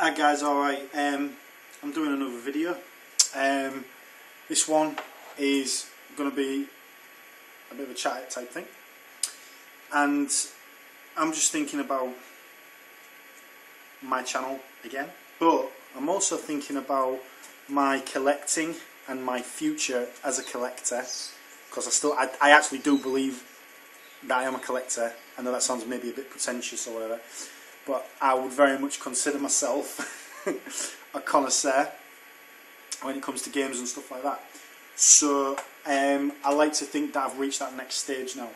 Hi guys, alright, I'm doing another video. This one is going to be a bit of a Chatette type thing, and I'm just thinking about my channel again, but I'm also thinking about my collecting and my future as a collector, because I actually do believe that I am a collector. I know that sounds maybe a bit pretentious or whatever, but I would very much consider myself a connoisseur when it comes to games and stuff like that. So I like to think that I've reached that next stage now.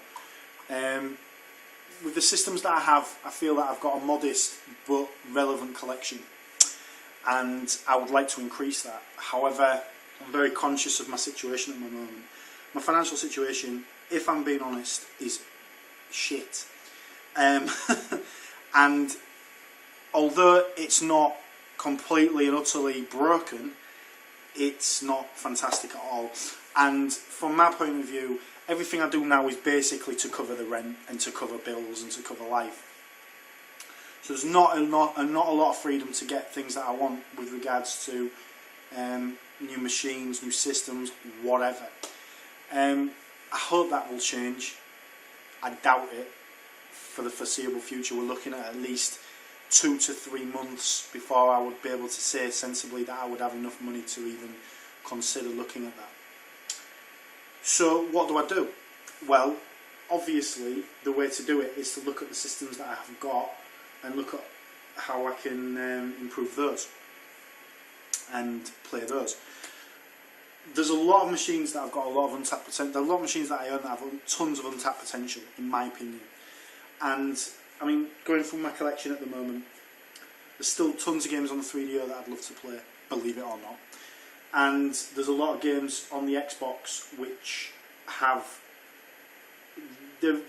With the systems that I have, I feel that I've got a modest but relevant collection, and I would like to increase that. However, I'm very conscious of my situation at the moment. My financial situation, if I'm being honest, is shit. And although it's not completely and utterly broken, it's not fantastic at all. And from my point of view, everything I do now is basically to cover the rent and to cover bills and to cover life. So there's not a lot of freedom to get things that I want with regards to new machines, new systems, whatever. I hope that will change. I doubt it. For the foreseeable future, we're looking at least 2 to 3 months before I would be able to say sensibly that I would have enough money to even consider looking at that. So what do I do? Well, obviously the way to do it is to look at the systems that I have got and look at how I can improve those and play those. There's a lot of machines that I've got a lot of untapped potential. There are a lot of machines that I own that have tons of untapped potential, in my opinion. And I mean, going through my collection at the moment, there's still tons of games on the 3DO that I'd love to play, believe it or not. And there's a lot of games on the Xbox which have... The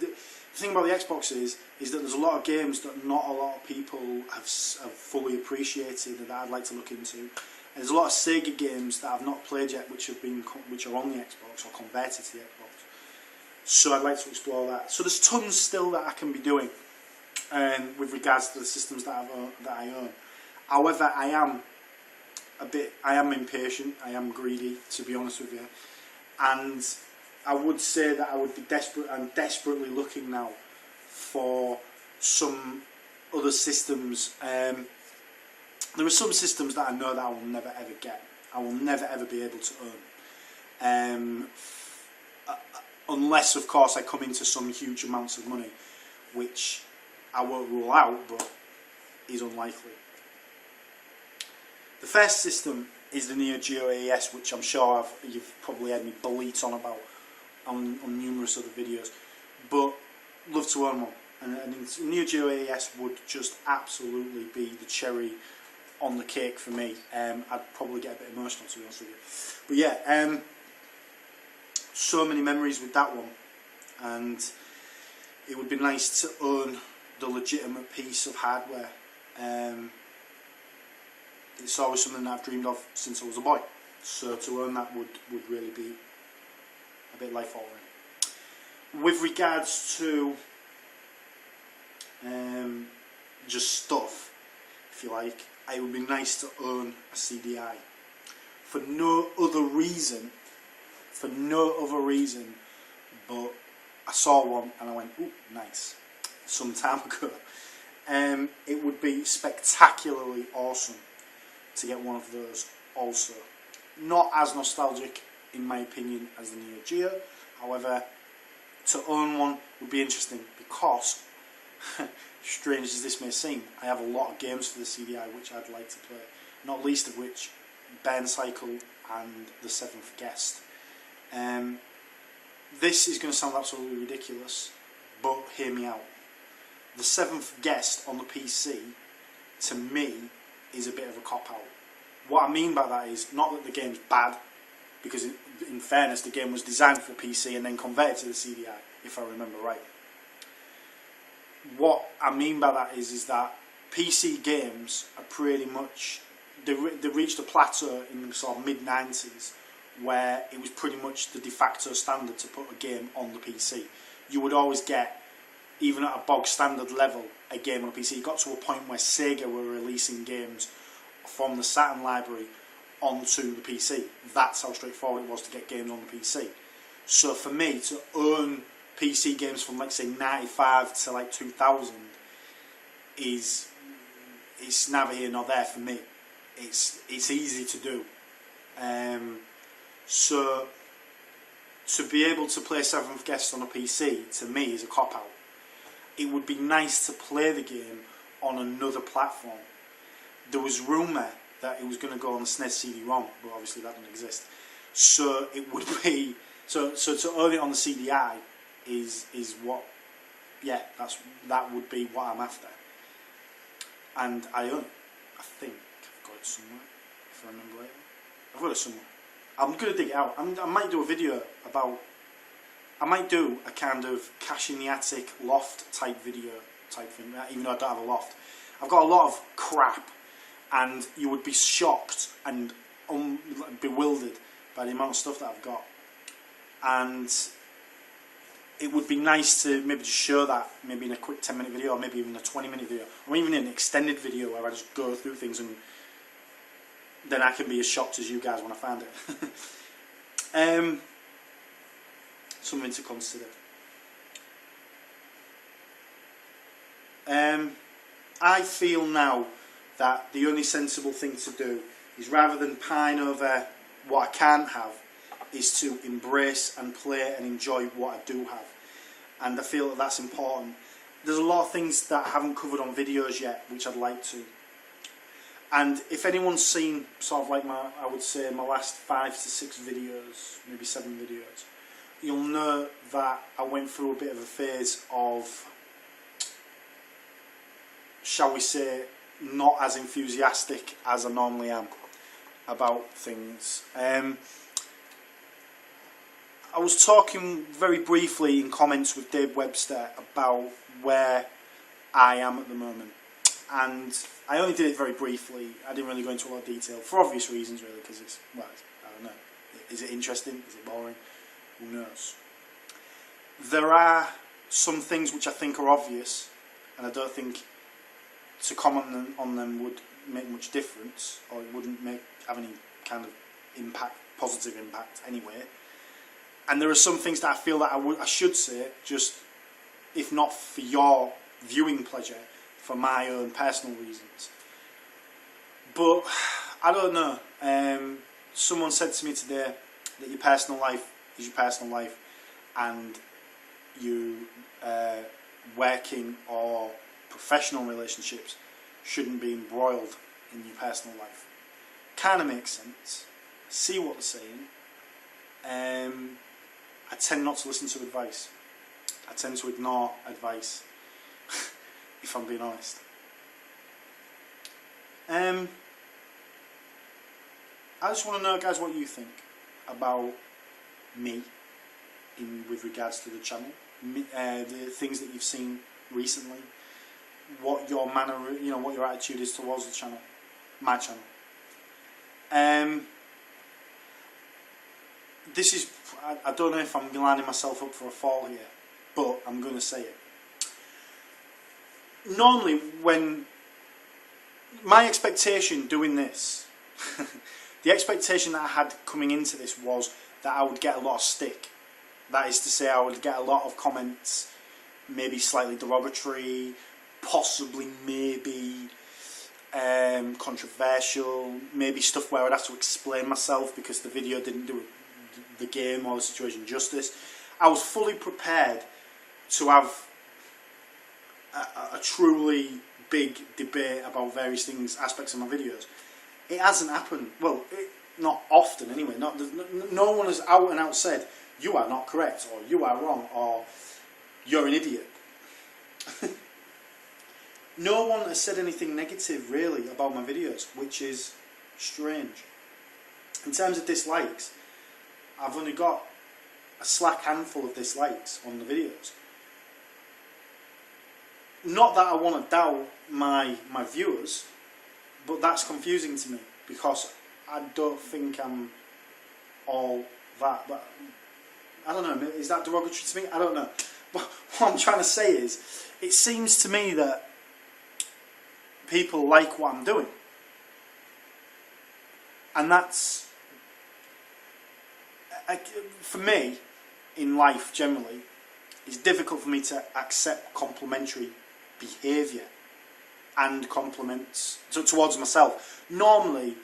thing about the Xbox is that there's a lot of games that not a lot of people have fully appreciated and that I'd like to look into. And there's a lot of Sega games that I've not played yet which are on the Xbox or converted to the Xbox. So I'd like to explore that. So there's tons still that I can be doing with regards to the systems that I own. However, I am impatient. I am greedy, to be honest with you. And I would say that I would be desperate. I'm desperately looking now for some other systems. There are some systems that I know that I will never ever get. I will never ever be able to own. Unless, of course, I come into some huge amounts of money, which I won't rule out, but is unlikely. The first system is the Neo Geo AES, which I'm sure you've probably heard me bleat on about on numerous other videos, but love to own one. And Neo Geo AES would just absolutely be the cherry on the cake for me. I'd probably get a bit emotional, to be honest with you. But yeah, so many memories with that one, and it would be nice to own the legitimate piece of hardware. It's always something that I've dreamed of since I was a boy, so to own that would really be a bit life-altering. With regards to just stuff, if you like, it would be nice to own a CDI for no other reason but I saw one and I went, ooh, nice, some time ago. It would be spectacularly awesome to get one of those also. Not as nostalgic, in my opinion, as the Neo Geo. However, to own one would be interesting because, strange as this may seem, I have a lot of games for the CDI which I'd like to play. Not least of which, Burn Cycle and The Seventh Guest. This is going to sound absolutely ridiculous, but hear me out. The Seventh Guest on the PC, to me, is a bit of a cop-out. What I mean by that is, not that the game's bad, because in fairness, the game was designed for PC and then converted to the CDI, if I remember right. What I mean by that is that PC games are pretty much, they reached a plateau in the sort of mid-90s, where it was pretty much the de facto standard to put a game on the PC. You would always get even at a bog standard level, a game on a PC. It got to a point where Sega were releasing games from the Saturn library onto the PC. That's how straightforward it was to get games on the PC. So for me to own PC games from, like, say 95 to like 2000 it's neither here nor there for me. It's easy to do. So to be able to play Seventh Guest on a PC, to me, is a cop-out. It would be nice to play the game on another platform. There was rumour that it was going to go on the SNES CD-ROM, but obviously that doesn't exist. So it would be so to own it on the CDI is what, yeah, that would be what I'm after. And I own it. I think I've got it somewhere, if I remember rightly. I've got it somewhere. I'm going to dig it out. I might do a video about... I might do a kind of Cash in the Attic loft type video type thing, even though I don't have a loft. I've got a lot of crap, and you would be shocked and bewildered by the amount of stuff that I've got. And it would be nice to maybe just show that, maybe in a quick 10-minute video, or maybe even a 20-minute video, or even in an extended video where I just go through things, and then I can be as shocked as you guys when I find it. Something to consider. I feel now that the only sensible thing to do is, rather than pine over what I can't have, is to embrace and play and enjoy what I do have. And I feel that that's important. There's a lot of things that I haven't covered on videos yet, which I'd like to. And if anyone's seen sort of like I would say my last 5 to 6 videos, maybe 7 videos, you'll know that I went through a bit of a phase of, shall we say, not as enthusiastic as I normally am about things. I was talking very briefly in comments with Dave Webster about where I am at the moment, and I only did it very briefly. I didn't really go into a lot of detail for obvious reasons, really, because it's, well, I don't know. Is it interesting? Is it boring? Who knows? There are some things which I think are obvious, and I don't think to comment on them would make much difference, or it wouldn't have any kind of impact, positive impact anyway. And there are some things that I feel that I should say, just if not for your viewing pleasure, for my own personal reasons. But I don't know. Someone said to me today that your personal life is your personal life, and you working or professional relationships shouldn't be embroiled in your personal life. Kind of makes sense. See what they're saying. I tend not to listen to advice. I tend to ignore advice, if I'm being honest. I just want to know, guys, what you think about me with regards to the channel, the things that you've seen recently, what your manner, what your attitude is towards the channel, my channel. This is, I don't know if I'm lining myself up for a fall here, but I'm going to say it. Normally, when my expectation doing this, the expectation that I had coming into this was that I would get a lot of stick. That is to say, I would get a lot of comments, maybe slightly derogatory, possibly maybe controversial, maybe stuff where I'd have to explain myself because the video didn't do the game or the situation justice. I was fully prepared to have a truly big debate about various things, aspects of my videos. It hasn't happened. Well, not often anyway. No one has out and out said, you are not correct, or you are wrong, or you're an idiot. No one has said anything negative, really, about my videos, which is strange. In terms of dislikes, I've only got a slack handful of dislikes on the videos. Not that I want to doubt my viewers, but that's confusing to me, because I don't think I'm all that. But I don't know, is that derogatory to me? I don't know. what I'm trying to say is, it seems to me that people like what I'm doing. And that's, for me, in life generally, it's difficult for me to accept complimentary behaviour and compliments towards myself. Normally,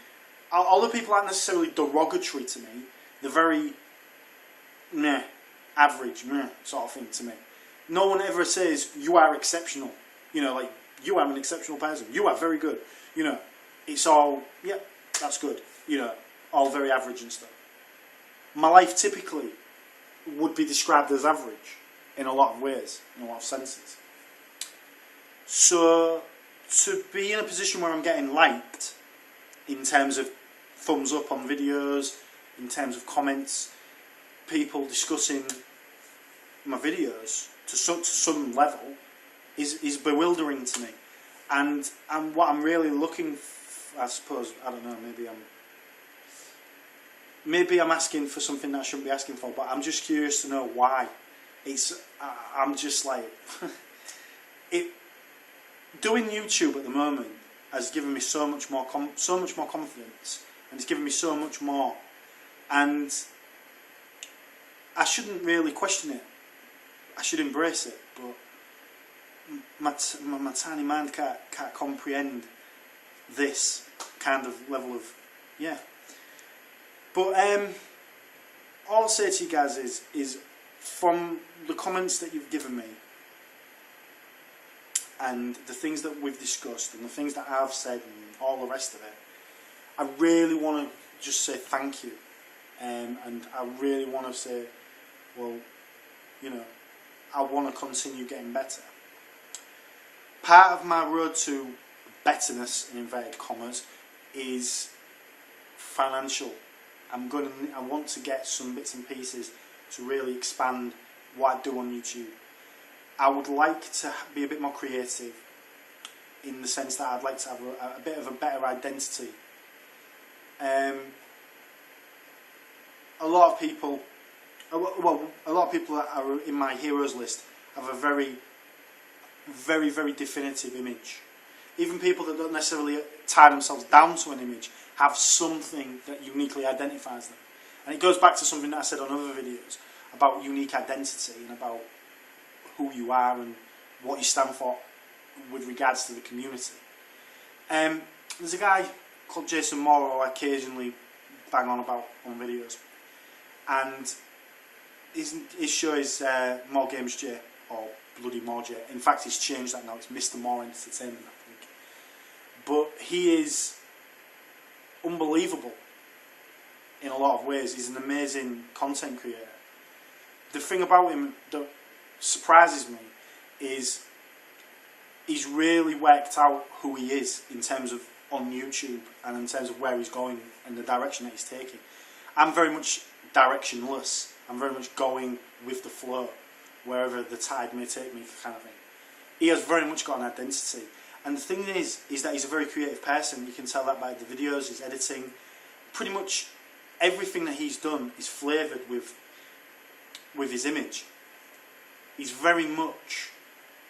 although people aren't necessarily derogatory to me, they're very meh, average, meh sort of thing to me. No one ever says, you are exceptional. You know, like, you are an exceptional person. You are very good. You know, it's all, yeah, that's good. You know, all very average and stuff. My life typically would be described as average in a lot of ways, in a lot of senses. So, to be in a position where I'm getting liked, in terms of thumbs up on videos, in terms of comments, people discussing my videos to some level, is bewildering to me. And what I'm really looking for, I suppose, I don't know, maybe I'm asking for something that I shouldn't be asking for, but I'm just curious to know why. I'm just like, doing YouTube at the moment has given me so much more confidence, and it's given me so much more, and I shouldn't really question it. I should embrace it, but my tiny mind can't comprehend this kind of level of, yeah. But all I'll say to you guys is from the comments that you've given me, and the things that we've discussed, and the things that I've said, and all the rest of it, I really want to just say thank you, and I really want to say, well, you know, I want to continue getting better. Part of my road to betterness, in inverted commas, is financial. I want to get some bits and pieces to really expand what I do on YouTube. I would like to be a bit more creative, in the sense that I'd like to have a bit of a better identity. A lot of people that are in my heroes list have a very, very, very definitive image. Even people that don't necessarily tie themselves down to an image have something that uniquely identifies them. And it goes back to something that I said on other videos about unique identity and about who you are and what you stand for with regards to the community. There's a guy called Jason Moore who I occasionally bang on about on videos, and his show is More Games J, or Bloody More J. In fact, he's changed that now. It's Mr. More Entertainment, I think. But he is unbelievable in a lot of ways. He's an amazing content creator. The thing about him that surprises me is he's really worked out who he is in terms of on YouTube and in terms of where he's going and the direction that he's taking. I'm very much directionless. I'm very much going with the flow, wherever the tide may take me, kind of thing. He has very much got an identity. And the thing is that he's a very creative person. You can tell that by the videos, his editing. Pretty much everything that he's done is flavoured with his image. He's very much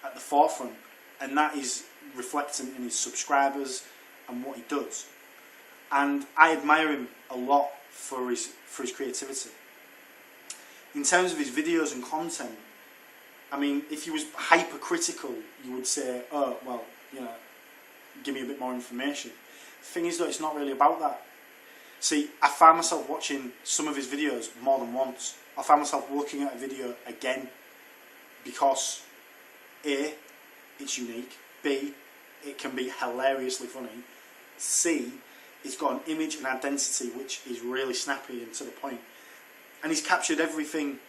at the forefront, and that is reflecting in his subscribers and what he does. And I admire him a lot for his creativity. In terms of his videos and content, I mean, if he was hypercritical, you would say, oh, well, you know, give me a bit more information. The thing is, though, it's not really about that. See, I find myself watching some of his videos more than once. I find myself looking at a video again because A, it's unique, B, it can be hilariously funny, C, it's got an image and identity which is really snappy and to the point. And he's captured everything.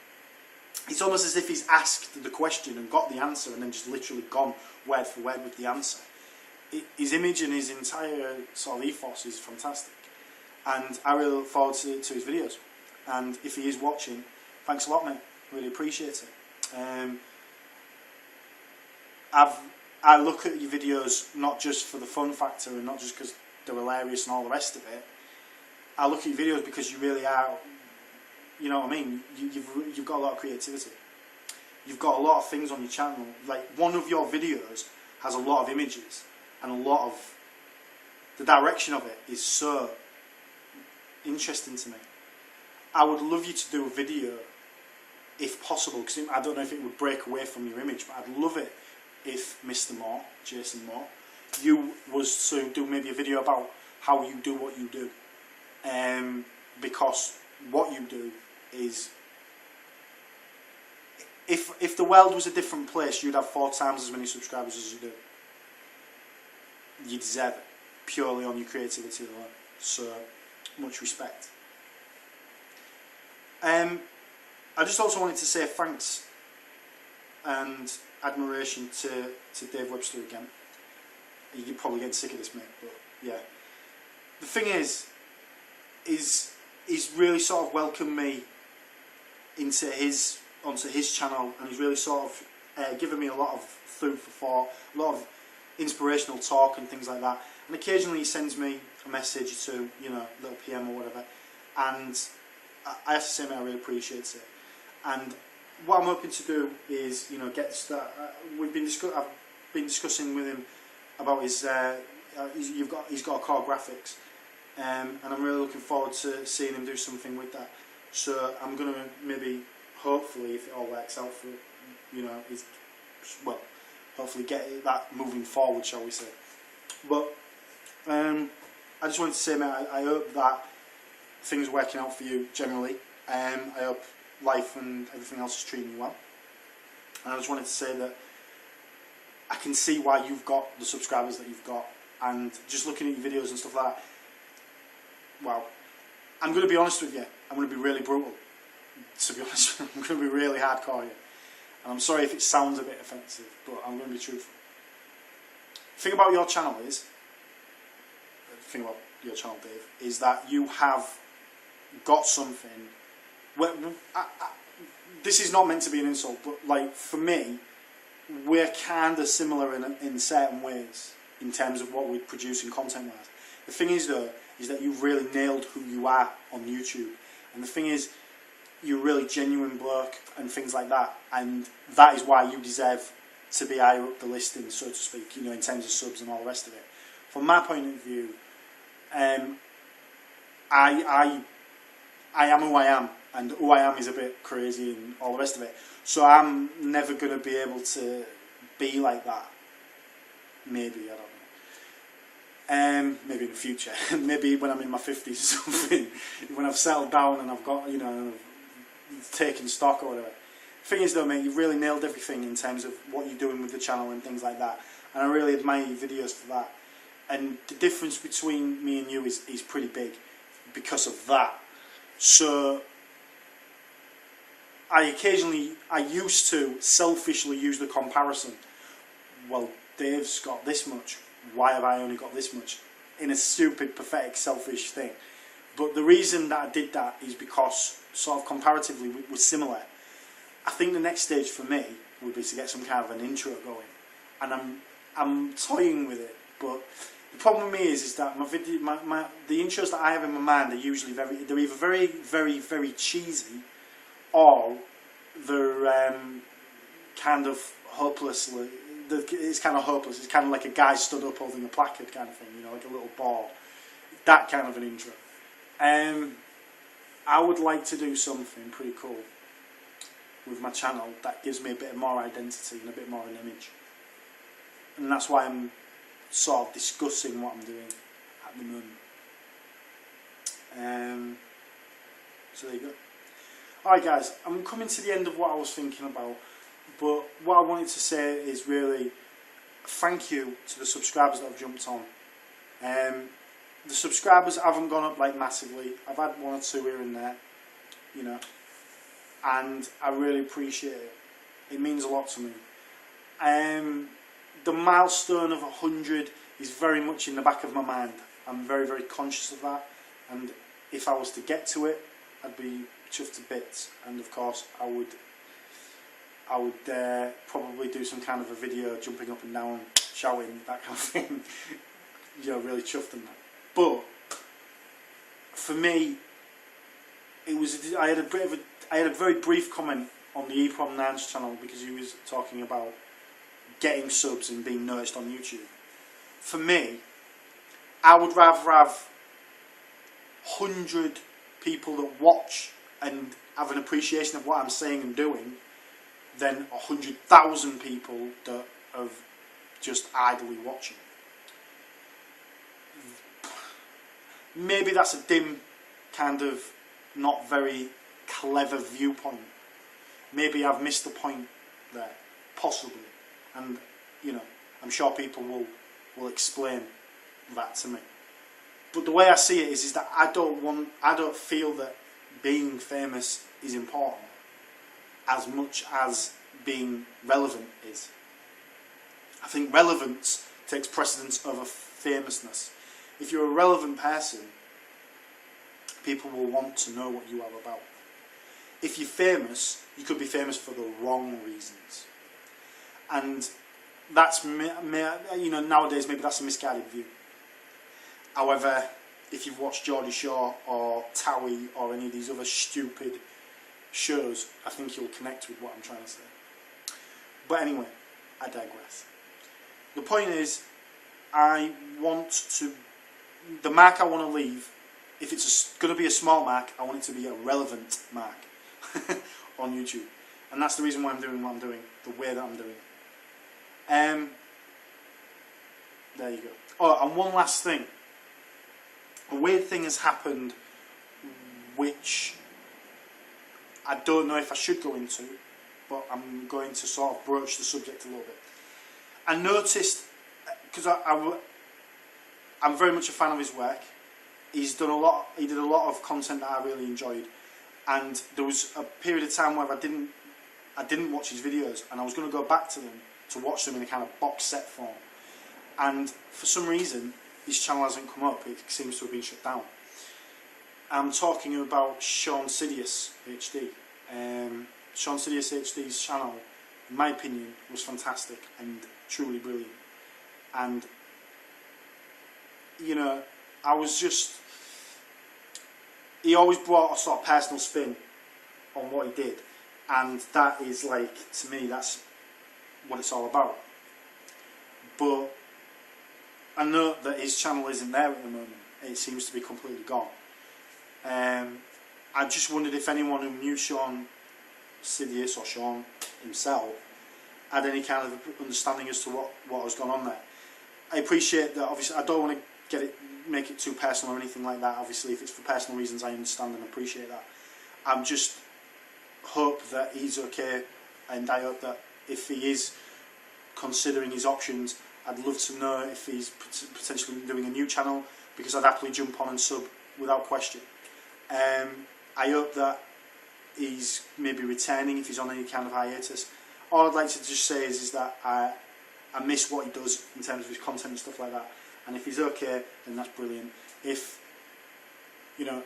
It's almost as if he's asked the question and got the answer and then just literally gone word for word with the answer. His image and his entire sort of ethos is fantastic. And I really look forward to his videos. And if he is watching, thanks a lot, mate. Really appreciate it. I look at your videos not just for the fun factor and not just because they're hilarious and all the rest of it. I look at your videos because you really are, you know what I mean, you've got a lot of creativity. you've got a lot of things on your channel. Like, one of your videos has a lot of images, and a lot of the direction of it is so interesting to me. I would love you to do a video, if possible, because I don't know if it would break away from your image, but I'd love it if Mr. Moore, Jason Moore, you was to do maybe a video about how you do what you do. Because what you do is, if the world was a different place, you'd have 4 times as many subscribers as you do. You deserve it, purely on your creativity alone. So, much respect. I just also wanted to say thanks and admiration to Dave Webster again. You're probably getting sick of this, mate, but yeah. The thing is he's really sort of welcomed me onto his channel, and he's really sort of given me a lot of food for thought, a lot of inspirational talk and things like that. And occasionally he sends me a message or two, you know, little PM or whatever, and I have to say, mate, I really appreciate it. And what I'm hoping to do is, you know, I've been discussing with him about his he's got a core graphics, and I'm really looking forward to seeing him do something with that. So I'm gonna maybe, hopefully, if it all works out for, you know, hopefully get that moving forward, shall we say. But I just wanted to say, mate, I hope that things are working out for you generally. I hope life and everything else is treating you well. And I just wanted to say that I can see why you've got the subscribers that you've got, and just looking at your videos and stuff like that. Well, I'm going to be honest with you. I'm going to be really brutal. To be honest, I'm going to be really hardcore here. And I'm sorry if it sounds a bit offensive, but I'm going to be truthful. The thing about your channel is, Dave, is that you have got something. Well, this is not meant to be an insult, but like, for me, we're kind of similar in certain ways in terms of what we produce in content-wise. The thing is, though, is that you've really nailed who you are on YouTube, and the thing is, you're a really genuine bloke and things like that, and that is why you deserve to be higher up the listing, so to speak, you know, in terms of subs and all the rest of it. From my point of view, I am who I am, and who I am is a bit crazy and all the rest of it. So I'm never going to be able to be like that. Maybe, I don't know. Maybe in the future. Maybe when I'm in my 50s or something. When I've settled down and I've got, you know, taken stock or whatever. Thing is though, mate, you've really nailed everything in terms of what you're doing with the channel and things like that. And I really admire your videos for that. And the difference between me and you is pretty big because of that. So I used to selfishly use the comparison. Well, Dave's got this much, why have I only got this much? In a stupid, pathetic, selfish thing. But the reason that I did that is because, sort of comparatively, we're similar. I think the next stage for me would be to get some kind of an intro going. And I'm toying with it, but the problem with me is that the intros that I have in my mind are usually they're either very, very, very cheesy, or they're kind of hopelessly. It's kind of hopeless. It's kind of like a guy stood up holding a placard kind of thing, you know, like a little ball. That kind of an intro. I would like to do something pretty cool with my channel that gives me a bit more identity and a bit more of an image. And that's why I'm sort of discussing what I'm doing at the moment. So there you go. Alright guys, I'm coming to the end of what I was thinking about, but what I wanted to say is really thank you to the subscribers that have jumped on. The subscribers haven't gone up like massively. I've had 1 or 2 here and there, you know, and I really appreciate it. It means a lot to me. The milestone of 100 is very much in the back of my mind. I'm very, very conscious of that, and if I was to get to it, I'd be chuffed to bits. And of course, I would probably do some kind of a video jumping up and down, shouting, that kind of thing. You know, really chuffed in that. But for me, it was. I had a very brief comment on the EPROM9's channel because he was talking about getting subs and being noticed on YouTube. For me, I would rather have 100 people that watch and have an appreciation of what I'm saying and doing than 100,000 people that have just idly watching. Maybe that's a dim, kind of not very clever viewpoint. Maybe I've missed the point there, possibly, and you know, I'm sure people will explain that to me. But the way I see it is that I don't feel that being famous is important as much as being relevant is. I think relevance takes precedence over famousness. If you're a relevant person, people will want to know what you are about. If you're famous, you could be famous for the wrong reasons. And that's, you know, nowadays maybe that's a misguided view. However, if you've watched Geordie Shore or Towie or any of these other stupid shows, I think you'll connect with what I'm trying to say. But anyway, I digress. The point is, I want to, the mark I want to leave, if it's going to be a small mark, I want it to be a relevant mark on YouTube. And that's the reason why I'm doing what I'm doing, the way that I'm doing it. There you go. Oh, and one last thing. A weird thing has happened which I don't know if I should go into, but I'm going to sort of broach the subject a little bit. I noticed, because I'm very much a fan of his work. He did a lot of content that I really enjoyed, and there was a period of time where I didn't watch his videos, and I was going to go back to them to watch them in a kind of box set form, and for some reason his channel hasn't come up. It seems to have been shut down. I'm talking about SeanSidiousHD. SeanSidiousHD's channel, in my opinion, was fantastic and truly brilliant. And you know, he always brought a sort of personal spin on what he did, and that is, like, to me, that's what it's all about. But I know that his channel isn't there at the moment. It seems to be completely gone. I just wondered if anyone who knew Sean Sidious, or Sean himself, had any kind of understanding as to what was going on there. I appreciate that. Obviously, I don't want to make it too personal or anything like that. Obviously, if it's for personal reasons, I understand and appreciate that. I'm just hope that he's okay, and I hope that if he is considering his options, I'd love to know if he's potentially doing a new channel, because I'd happily jump on and sub without question. I hope that he's maybe returning if he's on any kind of hiatus. All I'd like to just say is that I miss what he does in terms of his content and stuff like that. And if he's okay, then that's brilliant. If you know,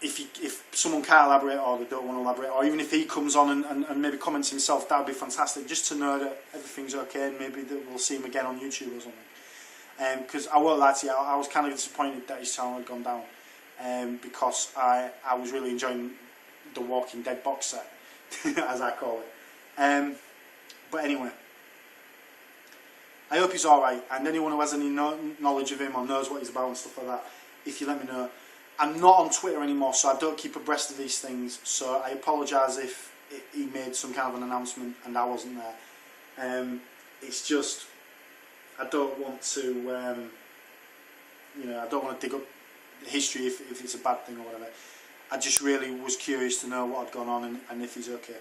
if someone can't elaborate, or they don't want to elaborate, or even if he comes on and maybe comments himself, that would be fantastic. Just to know that everything's okay, and maybe that we'll see him again on YouTube or something. Because I won't lie to you, I was kind of disappointed that his channel had gone down. Because I was really enjoying the Walking Dead box set, as I call it. But anyway, I hope he's alright, and anyone who has any knowledge of him or knows what he's about and stuff like that, if you let me know. I'm not on Twitter anymore, so I don't keep abreast of these things, so I apologise if he made some kind of an announcement and I wasn't there. It's just, I don't want to, you know, I don't want to dig up history if it's a bad thing or whatever. I just really was curious to know what had gone on and if he's okay.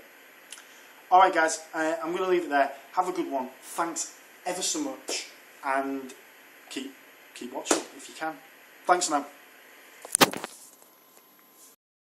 Alright guys, I'm going to leave it there. Have a good one. Thanks ever so much, and keep watching if you can. Thanks now.